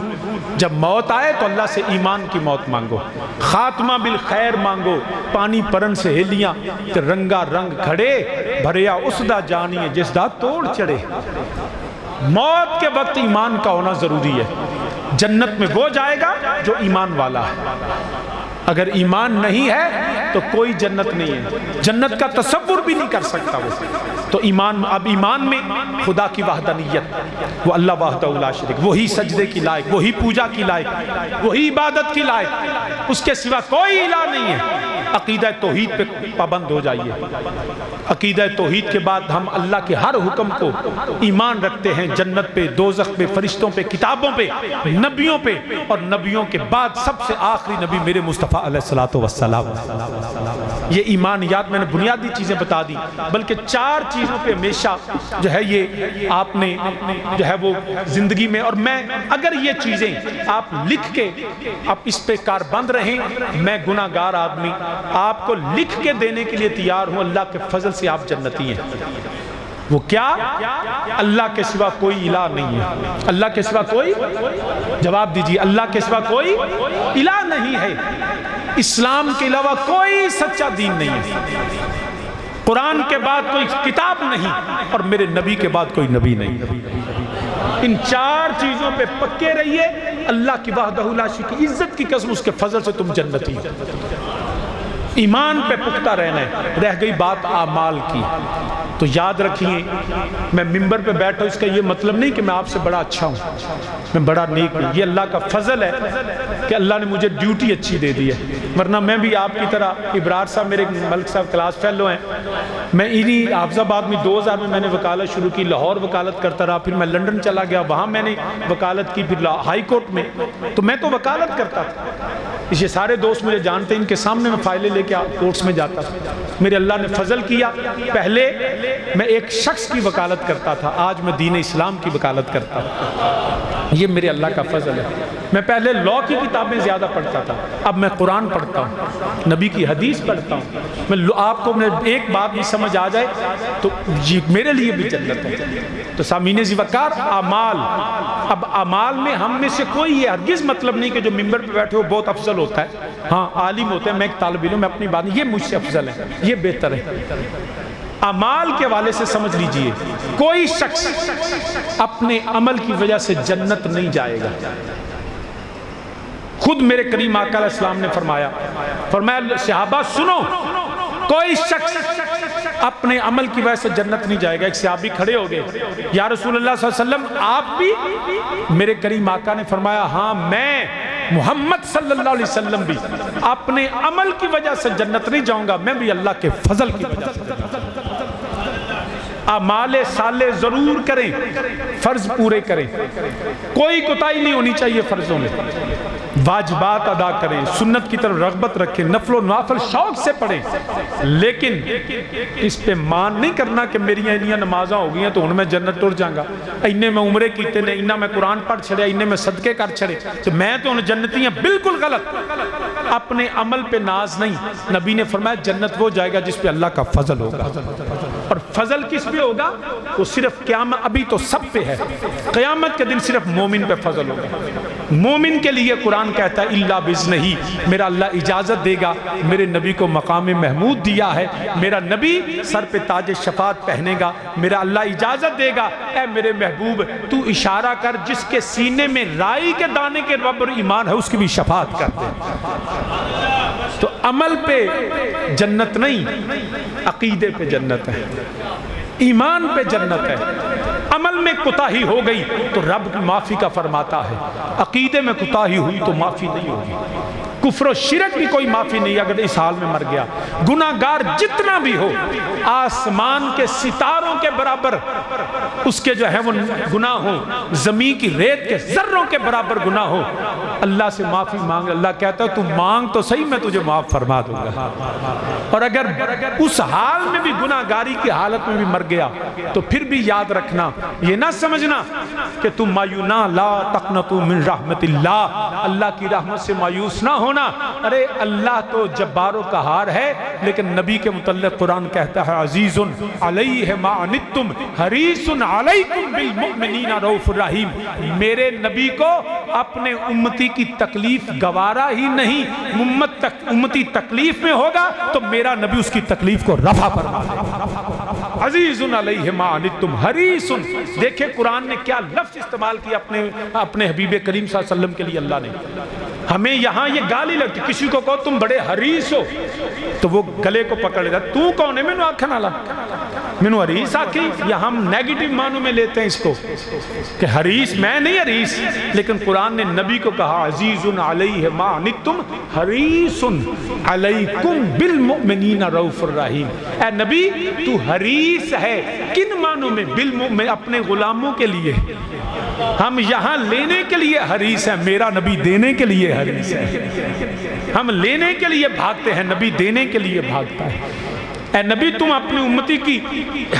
جب موت آئے تو اللہ سے ایمان کی موت مانگو، خاتمہ بالخیر مانگو. پانی پرن سے ہلیاں تے رنگا رنگ کھڑے، بھریا اس دا جانی جس دا توڑ چڑھے. موت کے وقت ایمان کا ہونا ضروری ہے. جنت میں وہ جائے گا جو ایمان والا ہے. اگر ایمان نہیں ہے تو کوئی جنت نہیں ہے، جنت کا تصور بھی نہیں کر سکتا وہ. تو ایمان، اب ایمان میں خدا کی وحدانیت، وہ اللہ وحدہ لا شریک، وہی سجدے کی لائق، وہی پوجا کی لائق، وہی عبادت کی لائق، اس کے سوا کوئی الہ نہیں ہے. عقیدہ توحید پہ پابند ہو جائیے. عقیدہ توحید کے بعد ہم اللہ کے ہر حکم کو ایمان رکھتے ہیں. جنت پہ، دوزخ پہ، فرشتوں پہ، کتابوں پہ، نبیوں پہ، اور نبیوں کے بعد سب سے آخری نبی میرے مصطفیٰ علیہ السلام. یہ ایمانیات میں نے بنیادی چیزیں بتا دی، بلکہ چار چیزوں پہ ہمیشہ جو ہے یہ آپ نے جو ہے وہ زندگی میں، اور میں اگر یہ چیزیں آپ لکھ کے آپ اس پہ کاربند رہیں، میں گناہ گار آدمی آپ کو لکھ کے دینے کے لیے تیار ہوں. اللہ کے فضل سے آپ جنتی ہیں. وہ کیا؟ اللہ کے سوا کوئی الہ نہیں ہے. اللہ کے سوا کوئی، جواب دیجیے، اللہ کے سوا کوئی الہ نہیں ہے. اسلام کے علاوہ کوئی سچا دین نہیں ہے. قرآن کے بعد کوئی کتاب نہیں، اور میرے نبی کے بعد کوئی نبی نہیں. ان چار چیزوں پہ پکے رہیے. اللہ کی وحدہ لا شریک کی عزت کی قسم، اس کے فضل سے تم جنتی ہو. ایمان پہ پختہ رہنا ہے. رہ گئی بات اعمال کی، تو یاد رکھیے میں ممبر پہ بیٹھا، اس کا یہ مطلب نہیں کہ میں آپ سے بڑا اچھا ہوں، میں بڑا نیک ہوں. یہ اللہ کا فضل ہے کہ اللہ نے مجھے ڈیوٹی اچھی دے دی ہے. ورنہ میں بھی آپ کی طرح، ابرار صاحب میرے ملک صاحب کلاس فیلو ہیں، میں انہی حافظ آباد میں 2000 میں نے وکالت شروع کی. لاہور وکالت کرتا رہا، پھر میں لنڈن چلا گیا، وہاں میں نے وکالت کی، پھر ہائی کورٹ میں. تو میں تو وکالت کرتا تھا. یہ سارے دوست مجھے جانتے ہیں، ان کے سامنے میں فائلیں لے کے کورٹس میں جاتا تھا. میرے اللہ نے فضل کیا، پہلے میں ایک شخص کی وکالت کرتا تھا، آج میں دین اسلام کی وکالت کرتا ہوں. یہ میرے اللہ کا فضل ہے. میں پہلے لاء کی کتابیں زیادہ پڑھتا تھا، اب میں قرآن پڑھتا ہوں، نبی کی حدیث پڑھتا ہوں. میں آپ کو ایک بات بھی سمجھ آ جائے تو یہ میرے لیے بھی جنت ہے. تو سامعین ذوالوقار، اعمال، اب اعمال میں ہم میں سے کوئی یہ ہرگز مطلب نہیں کہ جو ممبر پہ بیٹھے ہو بہت افضل ہوتا ہے. ہاں عالم ہوتا ہے، میں ایک طالب علم، میں اپنی بات نہیں، یہ مجھ سے افضل ہے، یہ بہتر ہے. اعمال کے حوالے سے سمجھ لیجئے، کوئی شخص اپنے عمل کی وجہ سے جنت نہیں جائے گا۔ خود میرے کریم آقا علیہ السلام نے فرمایا صحابہ سنو، کوئی شخص اپنے عمل کی وجہ سے جنت نہیں جائے گا۔ ایک صحابی کھڑے ہو گئے، یا رسول اللہ صلی اللہ علیہ وسلم آپ بھی؟ میرے کریم آقا نے فرمایا ہاں، میں محمد صلی اللہ علیہ وسلم بھی اپنے عمل کی وجہ سے جنت نہیں جاؤں گا، میں بھی اللہ کے فضل کی وجہ سے۔ اعمال صالح ضرور کریں، فرض پورے کریں، کوئی کوتاہی نہیں ہونی چاہیے فرضوں میں، واجبات ادا کریں، سنت کی طرف رغبت رکھیں، نفل و نوافل شوق سے پڑھیں، لیکن اس پہ مان نہیں کرنا کہ میری انیاں نمازاں ہو گئی ہیں تو ان میں جنت ٹر جاؤں گا، انہیں میں عمرے کیتے نے، انہیں میں قرآن پڑھ چھڑے، انہیں میں صدقے کر چھڑے تو میں تو ان جنتی ہیں۔ بالکل غلط، اپنے عمل پہ ناز نہیں۔ نبی نے فرمایا جنت وہ جائے گا جس پہ اللہ کا فضل ہوگا، اور فضل کس پہ ہوگا؟ وہ صرف قیامت، ابھی تو سب پہ ہے، قیامت کے دن صرف مومن پہ فضل ہوگا۔ مومن کے لیے قرآن کہتا ہے اللہ بِإِذْنِهِ، میرا اللہ اجازت دے گا، میرے نبی کو مقام محمود دیا ہے، میرا نبی سر پہ تاج شفاعت پہنے گا، میرا اللہ اجازت دے گا اے میرے محبوب تو اشارہ کر جس کے سینے میں رائی کے دانے کے رب اور ایمان ہے اس کی بھی شفاعت کر دے۔ تو عمل پہ جنت نہیں، عقیدے پہ جنت ہے، ایمان پہ جنت ہے۔ عمل میں کوتاہی ہو گئی تو رب کی معافی کا فرماتا ہے، عقیدے میں کوتاہی ہوئی تو معافی نہیں ہوگی۔ کفر و شرک کی کوئی معافی نہیں اگر اس حال میں مر گیا۔ گناہگار جتنا بھی ہو، آسمان کے ستاروں کے برابر اس کے جو ہے وہ گناہ ہو، زمین کی ریت کے ذروں کے برابر گناہ ہو، اللہ سے معافی مانگ۔ اللہ کہتا ہے تو مانگ تو صحیح، میں تجھے معاف فرما دوں گا۔ اور اگر اس حال میں بھی گناہگاری کی حالت میں بھی مر گیا تو پھر بھی یاد رکھنا، یہ نہ سمجھنا کہ تم مایونا لا تقنطوا من رحمت اللہ، اللہ کی رحمت سے مایوس نہ ہونا۔ ارے اللہ تو جبار و قہار ہے، لیکن نبی کے متعلق قرآن کہتا ہے عزیز علیہ ما عنتم حریص علیکم بالمؤمنین رؤوف الرحیم۔ میرے نبی کو اپنے امتی کی تکلیف گوارا ہی نہیں، امتی تکلیف میں ہوگا تو میرا نبی اس کی تکلیف کو رفع فرما دے۔ عزیز علیہ ما عنتم حریص، دیکھیں قرآن نے کیا لفظ استعمال کیا اپنے حبیب کریم صلی اللہ علیہ وسلم کے لیے۔ اللہ نے ہمیں یہاں یہ گالی لگتی، کسی کو کہو تم بڑے حریص ہو تو وہ گلے کو پکڑ لیتا، تو کون ہے مینو آکھن والا، مینو حریص آکھی، یا ہم نیگیٹو معنوں میں لیتے ہیں اس کو کہ حریص، میں نہیں حریص، لیکن قرآن نے نبی کو کہا عزیز علیہ ما عنتم حریص علیکم بالمؤمنین رؤوف الرحیم۔ اے نبی تو حریص ہے، کن معنوں میں؟ بالمؤمن، اپنے غلاموں کے لیے۔ ہم یہاں لینے کے لیے حریص ہیں، میرا نبی دینے کے لیے حریص ہے۔ ہم لینے کے لیے بھاگتے ہیں، نبی دینے کے لیے بھاگتا ہے۔ اے نبی تم اپنی امتی کی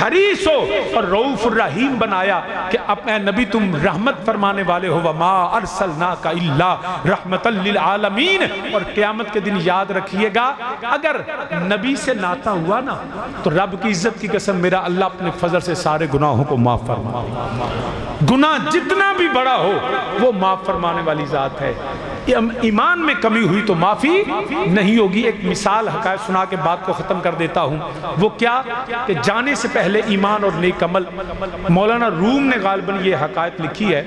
حریص ہو اور رؤوف الرحیم بنایا کہ اے نبی تم رحمت فرمانے والے ہو، وما ارسلناک الا رحمتا للعالمین۔ اور قیامت کے دن یاد رکھیے گا اگر نبی سے ناتا ہوا نا تو رب کی عزت کی قسم میرا اللہ اپنے فضل سے سارے گناہوں کو معاف فرما، گناہ جتنا بھی بڑا ہو وہ معاف فرمانے والی ذات ہے۔ ایمان میں کمی ہوئی تو معافی نہیں ہوگی۔ ایک مثال حقائق سنا کے بات کو ختم کر دیتا ہوں، وہ کیا کہ جانے سے پہلے ایمان اور نیک عمل، مولانا روم نے غالباً یہ حقائق لکھی ہے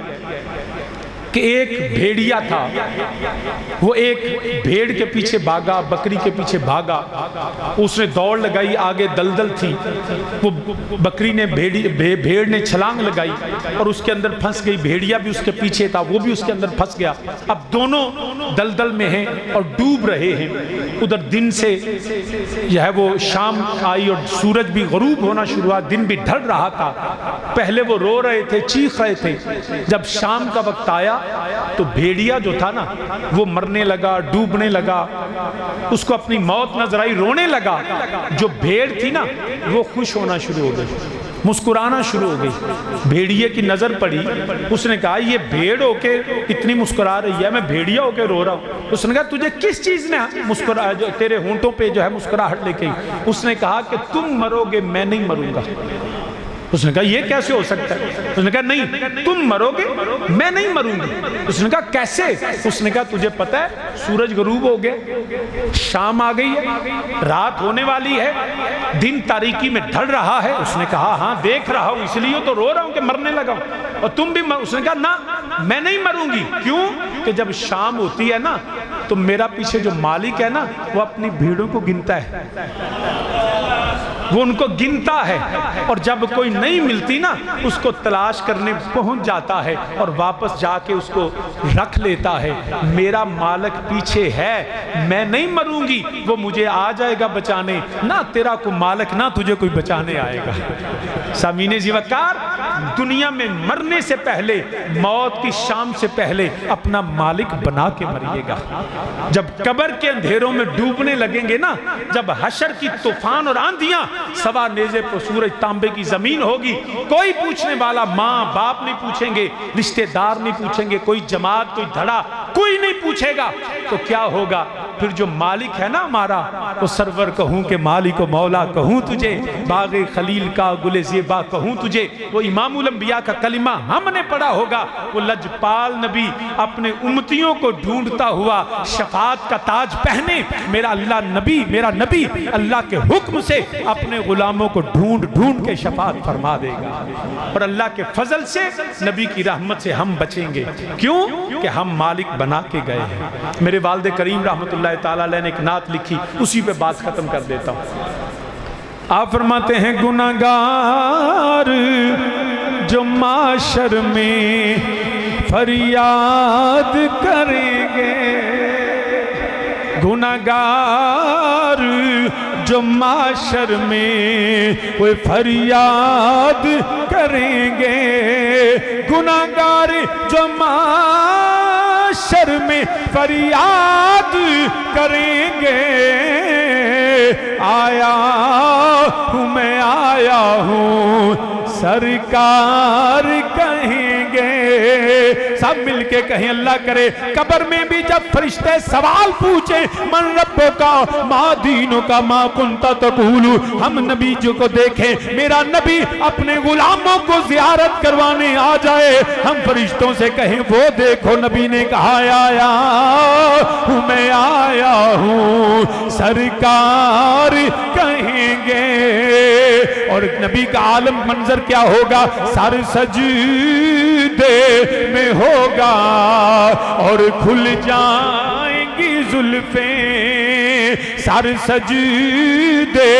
کہ ایک بھیڑیا تھا، وہ ایک بھیڑ کے پیچھے بھاگا، بکری کے پیچھے بھاگا، اس نے دوڑ لگائی، آگے دلدل تھی، وہ بکری نے بھیڑ نے چھلانگ لگائی اور اس کے اندر پھنس گئی، بھیڑیا بھی اس کے پیچھے تھا، وہ بھی اس کے اندر پھنس گیا۔ اب دونوں دلدل میں ہیں اور ڈوب رہے ہیں۔ ادھر دن سے یہ ہے وہ شام آئی اور سورج بھی غروب ہونا شروع ہوا، دن بھی ڈھل رہا تھا۔ پہلے وہ رو رہے تھے، چیخ رہے تھے، جب شام کا وقت آیا تو بھیڑیا جو تھا نا وہ مرنے لگا، ڈوبنے لگا، اس کو اپنی موت نظر آئی، رونے لگا۔ جو بھیڑ تھی نا وہ خوش ہونا شروع ہو گئی، مسکرانا شروع ہو گئی۔ بھیڑیے کی نظر پڑی، اس نے کہا یہ بھیڑ ہو کے اتنی مسکرا رہی ہے، میں بھیڑیا ہو کے رو رہا ہوں۔ اس نے کہا تجھے کس چیز نے تیرے ہونٹوں پہ جو ہے مسکراہٹ لے کے؟ اس نے کہا کہ تم مرو گے میں نہیں مروں گا۔ اس نے کہا یہ کیسے ہو سکتا ہے؟ اس نے کہا نہیں، تم مرو گے، میں نہیں مروں گی۔ اس نے کہا کیسے؟ اس نے کہا تجھے پتہ ہے سورج غروب ہو گیا، شام آ گئی ہے، رات ہونے والی ہے، دن تاریکی میں ڈھل رہا ہے۔ اس نے کہا ہاں دیکھ رہا ہوں، اس لیے تو رو رہا ہوں کہ مرنے لگا ہوں، اور تم بھی اس نے کہا نہ میں نہیں مروں گی۔ کیوں؟ کہ جب شام ہوتی ہے نا تو میرا پیچھے جو مالک ہے نا وہ اپنی بھیڑوں کو گنتا ہے، وہ ان کو گنتا ہے، اور جب کوئی نہیں ملتی نا اس کو تلاش کرنے پہنچ جاتا ہے اور واپس جا کے اس کو رکھ لیتا ہے۔ میرا مالک پیچھے ہے، میں نہیں مروں گی، وہ مجھے آ جائے گا بچانے، نہ تیرا کوئی مالک نہ تجھے کوئی بچانے آئے گا۔ سامعین ذی وقار، دنیا میں مرنے سے پہلے، موت کی شام سے پہلے اپنا مالک بنا کے مریے گا۔ جب قبر کے اندھیروں میں ڈوبنے لگیں گے نا، جب حشر کی طوفان اور آندھیاں، سوا نیزے پر سورج تانبے کی زمین ہوگی، کوئی پوچھنے والا ماں باپ نہیں پوچھیں گے، رشتہ دار نہیں پوچھیں گے، کوئی جماعت کوئی دھڑا کوئی نہیں پوچھے گا، تو کیا ہوگا؟ پھر جو مالک ہے نا ہمارا، وہ سرور کہوں کہ مالک و مولا کہوں تجھے، باغ خلیل کا گل زیبا کہوں تجھے، وہ امام الانبیاء کا کلمہ ہم نے پڑھا ہوگا، وہ لجپال نبی اپنے امتیوں کو ڈھونڈتا ہوا شفاعت کا تاج پہنے، میرا نبی اللہ کے حکم سے اپنے غلاموں کو ڈھونڈ ڈھونڈ کے شفاعت فرما دے گا، اور اللہ کے فضل سے نبی کی رحمت سے ہم بچیں گے۔ کیوں؟ کہ ہم مالک بنا کے گئے ہیں۔ میرے والد کریم رحمت اللہ تعالیٰ علیہ نے ایک نعت لکھی، اسی پہ بات ختم کر دیتا ہوں۔ آپ فرماتے ہیں گناہگار جو معاشر میں فریاد کریں گے، گناہگار جو معاشر میں وہ فریاد کریں گے، گناہگار جو معاشر میں فریاد کریں گے، آیا ہوں میں آیا ہوں سرکار کہیں گے۔ سب مل کے کہیں اللہ کرے قبر میں بھی جب فرشتے سوال پوچھیں من ربوں کا ما دینوں کا ما کنتا تقول، ہم نبی جو کو دیکھیں، میرا نبی اپنے غلاموں کو زیارت کروانے آ جائے، ہم فرشتوں سے کہیں وہ دیکھو نبی نے کہا آیا ہوں میں آیا ہوں سرکار کہیں گے۔ اور نبی کا عالم منظر کیا ہوگا؟ سر سجدے میں ہوگا اور کھل جائیں گی زلفیں، سر سجدے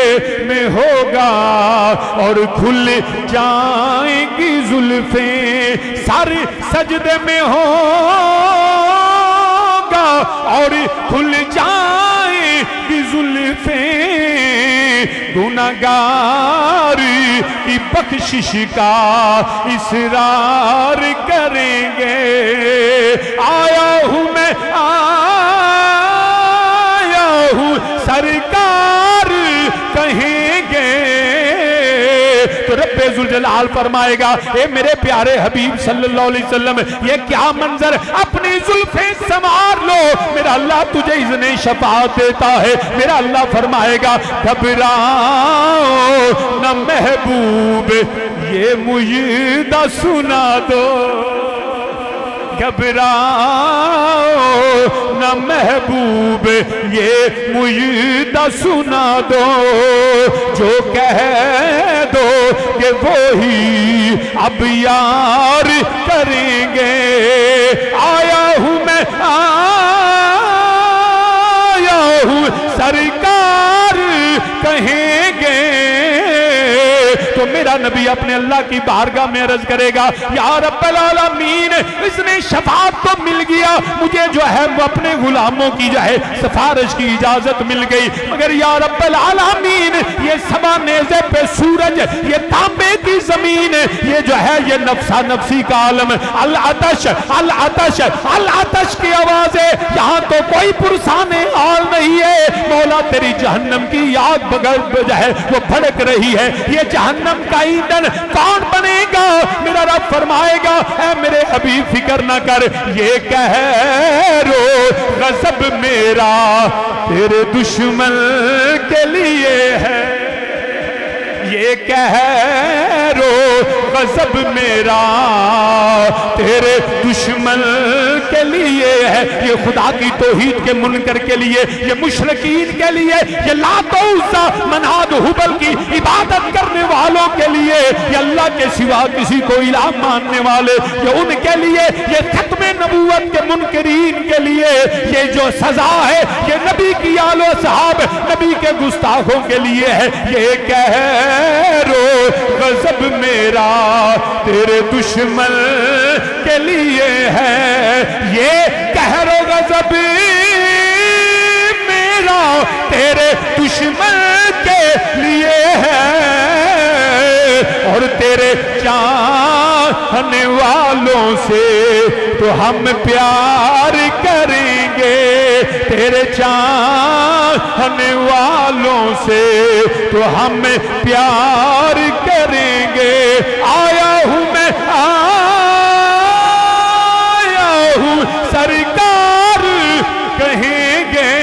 میں ہوگا اور کھل جائیں گی زلفیں، سر سجدے میں ہوگا اور کھل جائیں گی زلفیں، گناہگار کی بخشش کا اصرار کریں گے، آیا ہوں میں آیا ہوں سرکار کہیں گے۔ تو رب ذوالجلال فرمائے گا اے میرے پیارے حبیب صلی اللہ علیہ وسلم، یہ کیا منظر، اپنی زلفیں سنوار لو، میرا اللہ تجھے اذن شفاعت دیتا ہے۔ میرا اللہ فرمائے گا گھبراؤ نہ محبوب یہ مجدہ سنا دو، گھبراؤ نہ محبوب یہ مجدہ سنا دو، جو کہہ دو کہ وہی اب یار کریں گے، آیا ہوں میں آیا ہوں سرکار کہیں گے۔ تو میرا نبی اپنے اللہ کی بارگاہ میں عرض کرے گا یا رب العالمین، اس نے شفاعت تو مل گیا، مجھے جو ہے وہ اپنے غلاموں کی جو ہے سفارش کی اجازت مل گئی، مگر یا رب العالمین یہ سبا نیزے پہ سورج، یہ تانبے کی زمین، یہ جو ہے یہ نفسا نفسی کا عالم، العطش العطش العطش کی آوازیں، یہاں تو کوئی پرسان آل نہیں ہے، مولا تیری جہنم کی آگ بغیر جو ہے وہ بھڑک رہی ہے، یہ جہنم کا ایندھن کون بنے گا؟ میرا رب فرمائے گا اے میرے حبیب فکر نہ کر، یہ قہر و غضب میرا تیرے دشمن کے لیے ہے، یہ قہر و غضب میرا تیرے دشمن کے لیے ہے، یہ خدا کی توحید کے منکر کے لیے، یہ مشرکین کے لیے، یہ لات و عزا مناد حبل کی عبادت کرنے والوں کے لیے، یہ اللہ کے سوا کسی کو الہ ماننے والے، یہ ان کے لیے، یہ ختم نبوت کے منکرین کے لیے یہ جو سزا ہے، یہ نبی کی آل و صحاب، نبی کے گستاخوں کے لیے ہے۔ یہ قہر و غضب میرا تیرے دشمن کے لیے ہے، یہ قہر و غضب میرا تیرے دشمن کے لیے ہے، اور تیرے چاہنے والوں سے تو ہم پیار کریں گے، تیرے چاہنے والوں سے تو ہم پیار کریں گے۔ آیا ہوں میں، آیا ہوں سرکار کہیں گے۔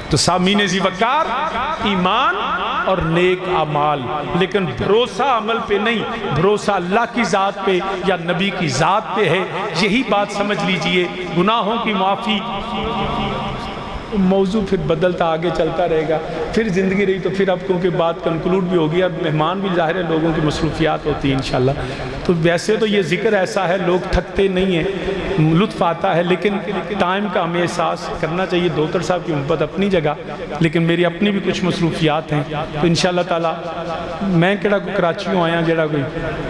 تو سامعین ذی وقار، ایمان اور نیک اعمال، لیکن بھروسہ عمل پہ نہیں، بھروسہ اللہ کی ذات پہ یا نبی کی ذات پہ ہے۔ یہی بات سمجھ لیجئے۔ گناہوں کی معافی، موضوع پھر بدلتا آگے چلتا رہے گا، پھر زندگی رہی تو پھر اب کیونکہ بات کنکلوڈ بھی ہوگی، اب مہمان بھی ظاہر ہے، لوگوں کی مصروفیات ہوتی ہیں انشاءاللہ۔ تو ویسے تو یہ ذکر ایسا ہے، لوگ تھکتے نہیں ہیں، لطف آتا ہے، لیکن ٹائم کا ہمیں احساس کرنا چاہیے۔ دوتر صاحب کی محبت اپنی جگہ، لیکن میری اپنی بھی کچھ مصروفیات ہیں، تو انشاءاللہ تعالیٰ میں کہڑا کوئی کراچیوں آیا جڑا کوئی،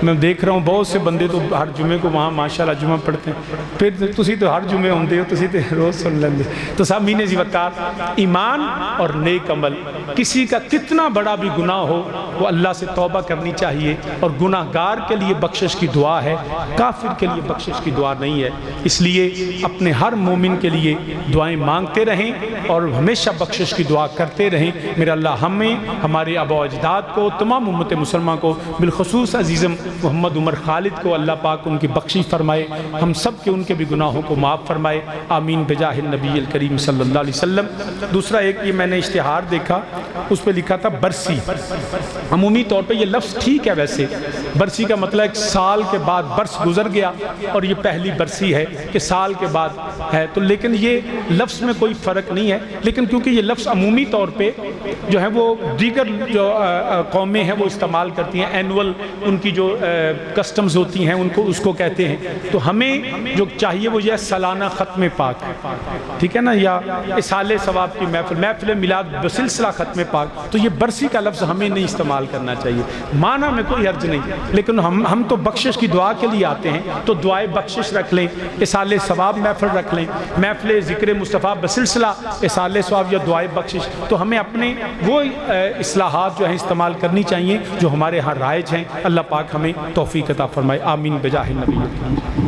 میں دیکھ رہا ہوں بہت سے بندے تو ہر جمعے کو وہاں ماشاءاللہ جمعہ پڑھتے ہیں، پھر تسی تو ہر جمعے ہوندے ہو، تسی تو روز سن لیندے۔ تو سامعین ذی وقار، ایمان اور نیک عمل، کسی کا کتنا بڑا بھی گناہ ہو وہ اللہ سے توبہ کرنی چاہیے، اور گناہ گار کے لیے بخشش کی دعا ہے، کافر کے لیے بخشش کی دعا نہیں ہے۔ اس لیے اپنے ہر مومن کے لیے دعائیں مانگتے رہیں اور ہمیشہ بخشش کی دعا کرتے رہیں۔ میرا اللہ ہمیں، ہمارے آبا و اجداد کو، تمام امت مسلمہ کو، بالخصوص عزیزم محمد عمر خالد کو اللہ پاک ان کی بخشش فرمائے، ہم سب کے ان کے بھی گناہوں کو معاف فرمائے، آمین بجاہ النبی الکریم صلی اللہ علیہ وسلم۔ دوسرا ایک یہ میں نے اشتہار دیکھا، اس پہ لکھا تھا برسی۔ عمومی طور پہ یہ لفظ ٹھیک ہے، ویسے برسی کا مطلب ایک سال کے بعد، برس گزر گیا اور یہ پہلی برسی ہے کہ سال کے بعد ہے، تو لیکن یہ لفظ میں کوئی فرق نہیں ہے، لیکن کیونکہ یہ لفظ عمومی طور پہ جو ہے وہ دیگر جو قومیں ہیں وہ استعمال کرتی ہیں، اینول ان کی جو کسٹمز ہوتی ہیں ان کو اس کو کہتے ہیں، تو ہمیں جو چاہیے وہ یہ سالانہ ختم پاک، ٹھیک ہے نا، یا اصالِ ثواب کی محفل میلاد بسلسلہ ختم پاک، تو یہ برسی کا لفظ ہمیں نہیں استعمال کرنا چاہیے، معنی میں کوئی حرج نہیں، لیکن ہم تو بخشش کی دعا کے لیے آتے ہیں، تو دعائے بخشش رکھ لیں، اصالِ ثواب محفل رکھ لیں، محفل ذکر مصطفیٰ بسلسلہ اصالِ ثواب یا دعائے بخشش، تو ہمیں اپنے وہ اصلاحات جو ہیں استعمال کرنی چاہیے جو ہمارے ہاں رائج ہیں۔ اللہ پاک ہمیں توفیق عطا فرمائے، آمین بجاہ النبی۔